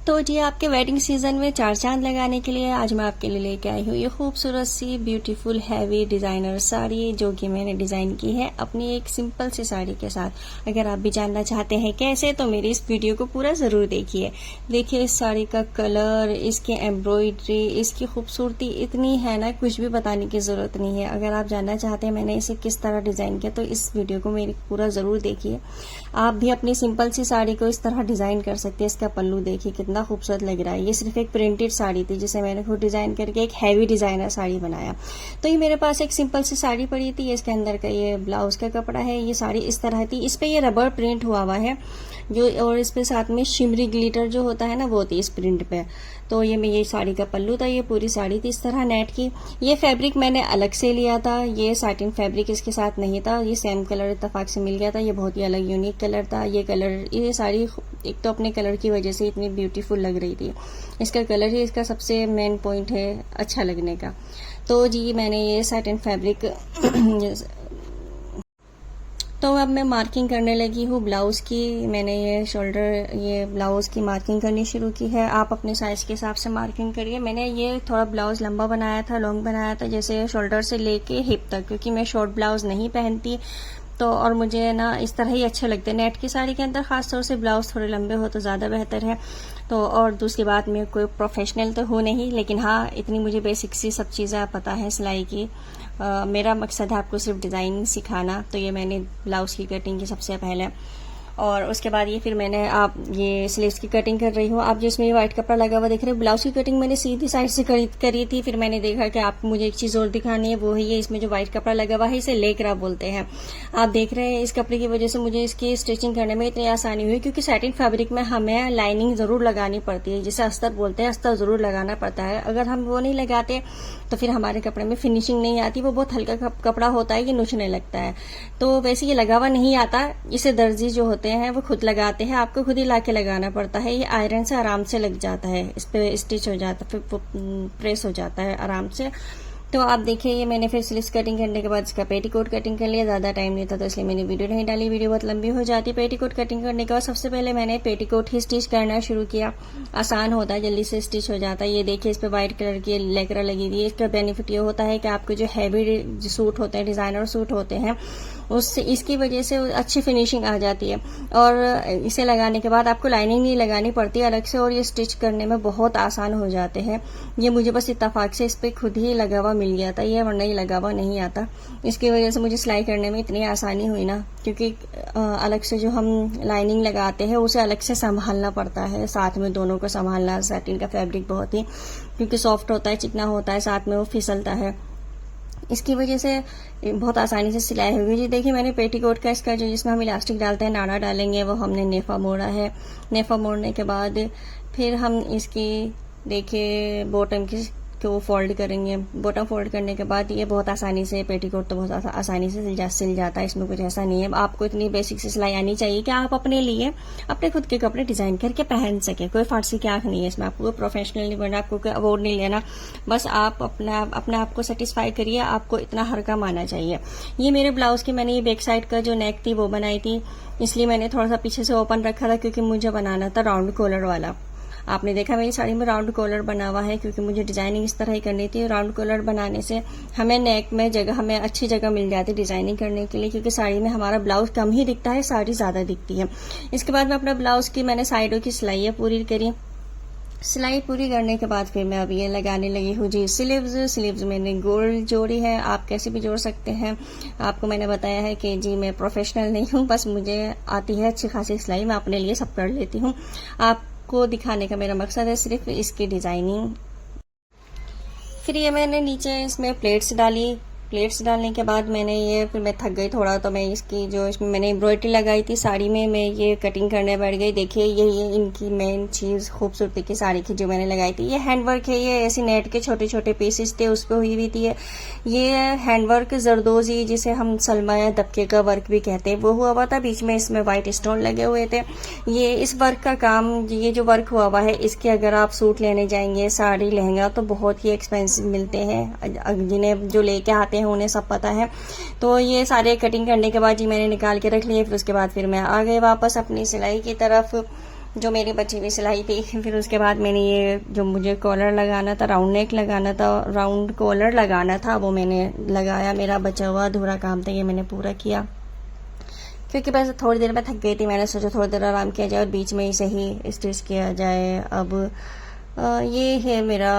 तो जी आपके wedding season में चार चांद लगाने के लिए आज मैं आपके लिए लेके आई हूँ ये खूबसूरत सी ब्यूटीफुल हैवी डिजाइनर साड़ी, जो कि मैंने डिजाइन की है अपनी एक सिंपल सी साड़ी के साथ। अगर आप भी जानना चाहते हैं कैसे, तो मेरी इस वीडियो को पूरा जरूर देखिए। देखिए इस साड़ी का कलर, इसकी एम्ब्रॉयडरी, इसकी खूबसूरती इतनी है ना, कुछ भी बताने की जरूरत नहीं है। अगर आप जानना चाहते हैं मैंने इसे किस तरह डिजाइन किया, तो इस वीडियो को मेरी पूरा जरूर देखिए। आप भी अपनी सिंपल सी साड़ी को इस तरह डिजाइन कर सकते हैं। इसका पल्लू देखिए कितना खूबसूरत लग रहा है। ये सिर्फ एक प्रिंटेड साड़ी थी जिसे मैंने खुद डिजाइन करके एक हैवी डिजाइनर साड़ी बनाया। तो ये मेरे पास एक सिंपल सी साड़ी पड़ी थी, इसके अंदर का ये ब्लाउज का कपड़ा है। ये साड़ी इस तरह थी, इस पे ये रबर प्रिंट हुआ है जो, और इस पे साथ में शिमरी ग्लिटर जो होता है ना, वो थी इस प्रिंट पे। तो ये साड़ी का पल्लू था। ये पूरी साड़ी थी इस तरह नेट की। ये फैब्रिक मैंने अलग से लिया था, ये साटिन फैब्रिक इसके साथ नहीं था। ये सेम कलर इत्तेफाक से मिल गया था। ये बहुत ही अलग यूनिक कलर था। ये साड़ी एक तो अपने कलर की वजह से इतनी ब्यूटीफुल लग रही थी। इसका कलर ही इसका सबसे मेन पॉइंट है अच्छा लगने का। तो जी मैंने ये साटिन फैब्रिक तो अब मैं मार्किंग करने लगी हूँ ब्लाउज की। मैंने ये ब्लाउज की मार्किंग करनी शुरू की है। आप अपने साइज के हिसाब से मार्किंग करिए। मैंने ये थोड़ा ब्लाउज लंबा बनाया था, लॉन्ग बनाया था, जैसे शोल्डर से लेके हिप तक, क्योंकि मैं शॉर्ट ब्लाउज नहीं पहनती। तो और मुझे ना इस तरह ही अच्छे लगते हैं। नेट की साड़ी के अंदर खासतौर से ब्लाउज थोड़े लंबे हो तो ज़्यादा बेहतर है। तो और दूसरी बात, मैं कोई प्रोफेशनल तो हूँ नहीं, लेकिन हाँ इतनी मुझे बेसिक सी सब चीज़ें पता है सिलाई की। मेरा मकसद है आपको सिर्फ डिज़ाइन सिखाना। तो ये मैंने ब्लाउज की कटिंग की सबसे पहले, और उसके बाद ये फिर मैंने ये स्लीव्स की कटिंग कर रही हूँ। आप जिसमें ये व्हाइट कपड़ा लगा हुआ देख रहे हो, ब्लाउज की कटिंग मैंने सीधी साइड से करी थी। फिर मैंने देखा कि आपको मुझे एक चीज़ और दिखानी है, वो है ये इसमें जो व्हाइट कपड़ा लगा हुआ है, इसे लेकरा बोलते हैं। आप देख रहे हैं इस कपड़े की वजह से मुझे इसकी स्टिचिंग करने में इतनी आसानी हुई, क्योंकि सैटिन फैब्रिक में हमें लाइनिंग जरूर लगानी पड़ती है, जिसे अस्तर बोलते हैं। अस्तर जरूर लगाना पड़ता है। अगर हम वो नहीं लगाते तो फिर हमारे कपड़े में फिनिशिंग नहीं आती। वो बहुत हल्का कपड़ा होता है, ये नुचने लगता है। तो वैसे ये लगा हुआ नहीं आता, इसे दर्जी जो होते हैं वो खुद लगाते हैं। आपको खुद ही लाके लगाना पड़ता है। ये आयरन से आराम से लग जाता है, इस पे स्टिच हो जाता है, फिर प्रेस हो जाता है आराम से। तो आप देखिए ये मैंने फिर स्लीव्स कटिंग करने के बाद इसका पेटीकोट कटिंग कर लिया। ज़्यादा टाइम नहीं था तो इसलिए मैंने वीडियो नहीं डाली, वीडियो बहुत लंबी हो जाती। पेटीकोट कटिंग करने के बाद सबसे पहले मैंने पेटीकोट ही स्टिच करना शुरू किया। आसान होता है, जल्दी से स्टिच हो जाता है। ये देखिए इस पर व्हाइट कलर की लेकरा लगी हुई है। इसका बेनिफिट ये होता है कि आपके जो हैवी सूट होते हैं, डिजाइनर सूट होते हैं, उससे इसकी वजह से अच्छी फिनिशिंग आ जाती है। और इसे लगाने के बाद आपको लाइनिंग नहीं लगानी पड़ती अलग से, और ये स्टिच करने में बहुत आसान हो जाते हैं। ये मुझे बस इत्तेफाक से इस पर खुद ही लगा हुआ मिल गया था, ये वरना ही लगा हुआ नहीं आता। इसकी वजह से मुझे सिलाई करने में इतनी आसानी हुई ना, क्योंकि अलग से जो हम लाइनिंग लगाते हैं उसे अलग से संभालना पड़ता है, साथ में दोनों को संभालना। सैटिन का फैब्रिक बहुत ही, क्योंकि सॉफ्ट होता है, चिकना होता है, साथ में वो फिसलता है, इसकी वजह से बहुत आसानी से सिलाई होगी। जी देखिए मैंने पेटीकोट का इसका जो जिसमें हम इलास्टिक डालते हैं, नाड़ा डालेंगे, वो हमने नेफा मोड़ा है। नेफा मोड़ने के बाद फिर हम इसकी देखिए बॉटम की को फोल्ड करेंगे। बॉटम फोल्ड करने के बाद ये बहुत आसानी से पेटीकोट तो बहुत आसानी से सिल जाता है। इसमें कुछ ऐसा नहीं है। आपको इतनी बेसिक से सिलाई आनी चाहिए कि आप अपने लिए अपने खुद के कपड़े डिजाइन करके पहन सके। कोई फारसी की आंख नहीं है इसमें। आपको प्रोफेशनल नहीं बनना, आपको कोई अवार्ड नहीं लेना, बस आप अपने आप को सेटिस्फाई करिए। आपको इतना हर काम आना चाहिए। ये मेरे ब्लाउज की मैंने ये बैक साइड का जो नेक थी वो बनाई थी, इसलिए मैंने थोड़ा सा पीछे से ओपन रखा था, क्योंकि मुझे बनाना था राउंड कॉलर वाला। आपने देखा मेरी साड़ी में राउंड कॉलर बना हुआ है, क्योंकि मुझे डिजाइनिंग इस तरह ही करनी थी। राउंड कॉलर बनाने से हमें नेक में हमें अच्छी जगह मिल जाती है डिजाइनिंग करने के लिए, क्योंकि साड़ी में हमारा ब्लाउज कम ही दिखता है, साड़ी ज्यादा दिखती है। इसके बाद मैं अपना ब्लाउज की मैंने साइडों की सिलाई पूरी करी। सिलाई पूरी करने के बाद फिर मैं अब ये लगाने लगी हूँ जी स्लीव्स मैंने गोल जोड़ी है, आप कैसे भी जोड़ सकते हैं। आपको मैंने बताया है कि जी मैं प्रोफेशनल नहीं हूँ, बस मुझे आती है अच्छी खासी सिलाई, मैं अपने लिए सब कर लेती हूँ। आपको दिखाने का मेरा मकसद है सिर्फ इसकी डिजाइनिंग। फिर ये मैंने नीचे इसमें प्लेट्स डाली। प्लेट्स डालने के बाद फिर मैं थक गई थोड़ा, तो मैं इसमें मैंने एम्ब्रॉयडरी लगाई थी साड़ी में, मैं ये कटिंग करने बैठ गई। देखिए ये इनकी मेन चीज खूबसूरती की साड़ी की जो मैंने लगाई थी, ये हैंडवर्क है। ये ऐसी नेट के छोटे छोटे पीसेस थे उस पर हुई हुई थी। ये हैंडवर्क जरदोजी, जिसे हम सलमा या दबके का वर्क भी कहते हैं, वो हुआ हुआ था। बीच में इसमें व्हाइट स्टोन लगे हुए थे। ये इस वर्क का काम, ये जो वर्क हुआ हुआ है, इसके अगर आप सूट लेने जाएंगे, साड़ी लहंगा, तो बहुत ही एक्सपेंसिव मिलते हैं। जिन्हें जो लेके आते हैं उन्हें सब पता है। तो ये सारे कटिंग करने के बाद जी मैंने निकाल के रख लिए। फिर उसके बाद फिर मैं आ गई वापस अपनी सिलाई की तरफ। जो मेरी बची हुई सिलाई थी। फिर उसके बाद मैंने ये जो मुझे कॉलर लगाना था, राउंड नेक लगाना था, राउंड कॉलर लगाना था, वो मैंने लगाया। मेरा बचा हुआ अधूरा काम था, ये मैंने पूरा किया। क्योंकि बस थोड़ी देर में थक गई थी, मैंने सोचा थोड़ी देर आराम किया जाए और बीच में ही सही स्टिच किया जाए। अब ये है मेरा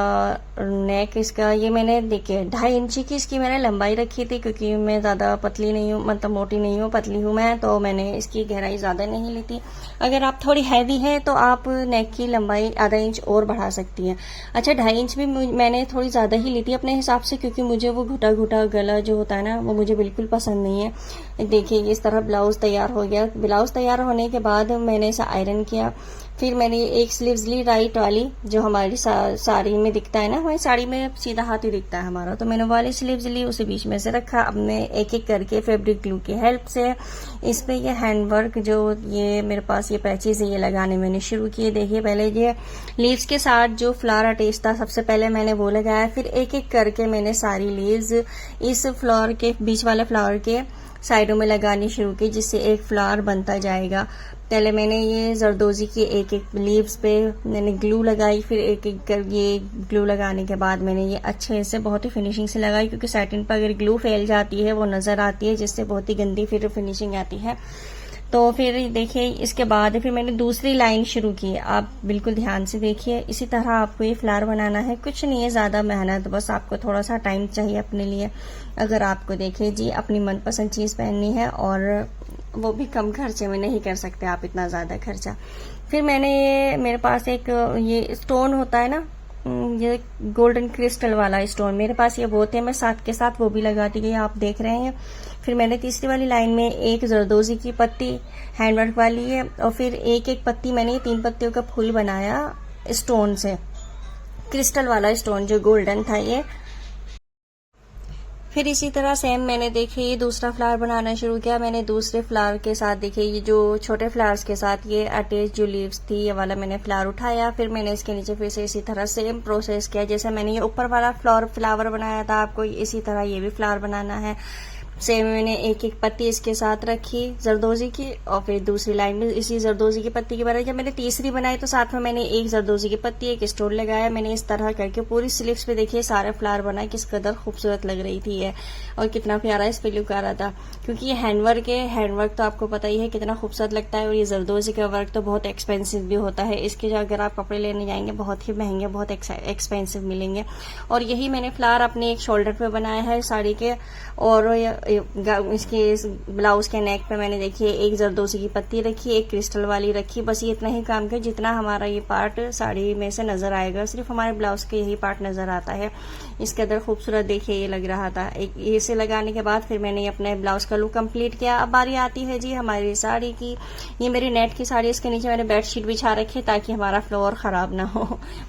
नेक इसका। ये मैंने देखिए 2.5 इंची की इसकी मैंने लंबाई रखी थी, क्योंकि मैं ज़्यादा पतली नहीं हूँ, मतलब मोटी नहीं हूँ, पतली हूँ मैं, तो मैंने इसकी गहराई ज़्यादा नहीं ली थी। अगर आप थोड़ी हैवी हैं तो आप नेक की लंबाई आधा इंच और बढ़ा सकती हैं। अच्छा, 2.5 इंच भी मैंने थोड़ी ज़्यादा ही ली थी अपने हिसाब से, क्योंकि मुझे वो घुटा घुटा गला जो होता है ना, वो मुझे बिल्कुल पसंद नहीं है। देखिए इस तरह ब्लाउज़ तैयार हो गया। ब्लाउज़ तैयार होने के बाद मैंने इसे आयरन किया। फिर मैंने एक स्लीव्स ली राइट वाली, जो हमारी साड़ी में दिखता है ना, हमारी साड़ी में सीधा हाथ ही दिखता है हमारा, तो मैंने वाली स्लीव्स ली, उसे बीच में से रखा। अब मैं एक एक करके फैब्रिक ग्लू की हेल्प से इस पे ये हैंडवर्क जो ये मेरे पास ये पैचेज है, ये लगाने मैंने शुरू किए। देखिए पहले ये लीव्स के साथ जो फ्लावर अटैच था, सबसे पहले मैंने वो लगाया। फिर एक एक करके मैंने सारी लीव्स इस फ्लावर के बीच वाले फ्लावर के साइडों में लगानी शुरू की, जिससे एक फ्लावर बनता जाएगा। पहले मैंने ये जरदोजी की एक एक लीव्स पे मैंने ग्लू लगाई। फिर एक एक कर ये ग्लू लगाने के बाद मैंने ये अच्छे से बहुत ही फिनिशिंग से लगाई, क्योंकि सैटिन पर अगर ग्लू फैल जाती है वो नज़र आती है, जिससे बहुत ही गंदी फिर फिनिशिंग आती है। तो फिर देखिए इसके बाद फिर मैंने दूसरी लाइन शुरू की। आप बिल्कुल ध्यान से देखिए, इसी तरह आपको ये फ्लावर बनाना है। कुछ नहीं है ज़्यादा मेहनत, बस आपको थोड़ा सा टाइम चाहिए अपने लिए। अगर आपको देखिए जी अपनी मनपसंद चीज़ पहननी है, और वो भी कम खर्चे में, नहीं कर सकते आप इतना ज़्यादा खर्चा। फिर मैंने ये मेरे पास एक ये स्टोन होता है ना, ये गोल्डन क्रिस्टल वाला स्टोन, मेरे पास ये वो थे, मैं साथ के साथ वो भी लगाती गई, आप देख रहे हैं। फिर मैंने तीसरी वाली लाइन में एक जरदोजी की पत्ती हैंडवर्क वाली है, और फिर एक एक पत्ती मैंने 3 पत्तियों का फूल बनाया स्टोन से, क्रिस्टल वाला स्टोन जो गोल्डन था ये। फिर इसी तरह सेम मैंने देखिए दूसरा फ्लावर बनाना शुरू किया। मैंने दूसरे फ्लावर के साथ देखिए ये जो छोटे फ्लावर्स के साथ ये अटैच जो लीव्स थी, ये वाला मैंने फ्लावर उठाया। फिर मैंने इसके नीचे फिर से इसी तरह सेम प्रोसेस किया, जैसे मैंने ये ऊपर वाला फ्लावर बनाया था, आपको इसी तरह ये भी फ्लावर बनाना है। सेम मैंने एक एक पत्ती इसके साथ रखी जरदोजी की, और फिर दूसरी लाइन में इसी जरदोजी की पत्ती की बनाई। जब मैंने तीसरी बनाई तो साथ में मैंने एक जरदोजी की पत्ती, एक स्टोन लगाया। मैंने इस तरह करके पूरी स्लीव्स पे देखिए सारे फ्लावर बनाए। किस कदर खूबसूरत लग रही थी ये, और कितना प्यारा इस पे लुक आ रहा था, क्योंकि ये हैंडवर्क है। हैंडवर्क तो आपको पता ही है कितना खूबसूरत लगता है, और ये जरदोजी का वर्क तो बहुत एक्सपेंसिव भी होता है। इसके जो अगर आप कपड़े लेने जाएंगे बहुत ही महंगे, बहुत एक्सपेंसिव मिलेंगे। और यही मैंने फ्लावर अपने एक शोल्डर पे बनाया है साड़ी के, और इसके इस ब्लाउज के नेक पे मैंने देखिए एक जरदोजी की पत्ती रखी, एक क्रिस्टल वाली रखी। बस ये इतना ही काम किया, जितना हमारा ये पार्ट साड़ी में से नजर आएगा, सिर्फ हमारे ब्लाउज के यही पार्ट नजर आता है। इसके अंदर खूबसूरत देखिए ये लग रहा था। एक इसे लगाने के बाद फिर मैंने अपने ब्लाउज का लुक कंप्लीट किया। अब बारी आती है जी हमारी साड़ी की। ये मेरी नेट की साड़ी, इसके नीचे मैंने बेडशीट बिछा रखी ताकि हमारा फ्लोर खराब ना हो,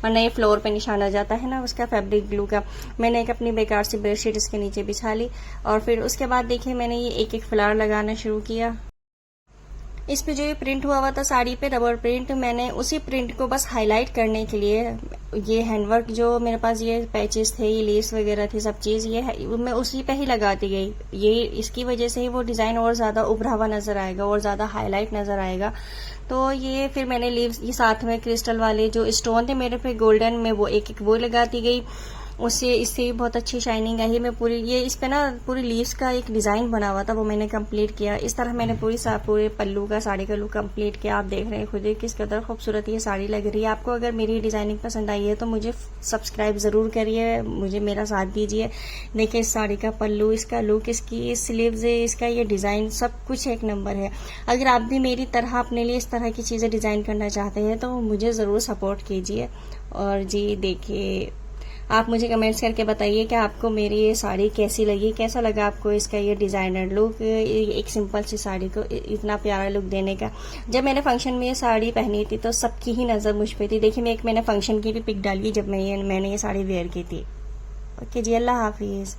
वरना ये फ्लोर पे निशान आ जाता है ना उसका फैब्रिक ग्लू का। मैंने एक अपनी बेकार सी बेडशीट इसके नीचे बिछा ली, और फिर उसके बाद देखिए मैंने ये एक एक फ्लावर लगाना शुरू किया। इस पे जो ये प्रिंट हुआ था साड़ी पे, रबर प्रिंट, मैंने उसी प्रिंट को बस हाईलाइट करने के लिए ये हैंडवर्क जो मेरे पास ये पैचेस थे, ये लेस वगैरह थी, सब चीज ये मैं उसी पे ही लगाती गई। ये इसकी वजह से ही वो डिजाइन और ज्यादा उभरा हुआ नजर आएगा और ज्यादा हाईलाइट नजर आएगा। तो ये फिर मैंने लीव्स, ये साथ में क्रिस्टल वाले जो स्टोन थे मेरे पे गोल्डन में, वो एक एक वो लगाती गई। उससे इससे भी बहुत अच्छी शाइनिंग आई। मैं पूरी ये इस पे ना पूरी लीव्स का एक डिजाइन बना हुआ था, वो मैंने कंप्लीट किया। इस तरह मैंने पूरे पल्लू का, साड़ी का लुक कंप्लीट किया। आप देख रहे हैं खुद ही किस कदर खूबसूरत ये साड़ी लग रही है। आपको अगर मेरी डिजाइनिंग पसंद आई है तो मुझे सब्सक्राइब जरूर करिए, मुझे मेरा साथ दीजिए। देखिए इस साड़ी का पल्लू, इसका लुक, इसकी स्लीव्स, इसका ये डिजाइन, सब कुछ एक नंबर है। अगर आप भी मेरी तरह अपने लिए इस तरह की चीजें डिजाइन करना चाहते हैं तो मुझे जरूर सपोर्ट कीजिए। और जी देखिए आप मुझे कमेंट्स करके बताइए कि आपको मेरी ये साड़ी कैसी लगी, कैसा लगा आपको इसका ये डिजाइनर लुक, एक सिंपल सी साड़ी को इतना प्यारा लुक देने का। जब मैंने फंक्शन में ये साड़ी पहनी थी तो सबकी ही नजर मुझ पे थी। देखिए मैंने फंक्शन की भी पिक डाली जब मैंने ये साड़ी वेयर की थी। ओके जी, अल्लाह हाफिज।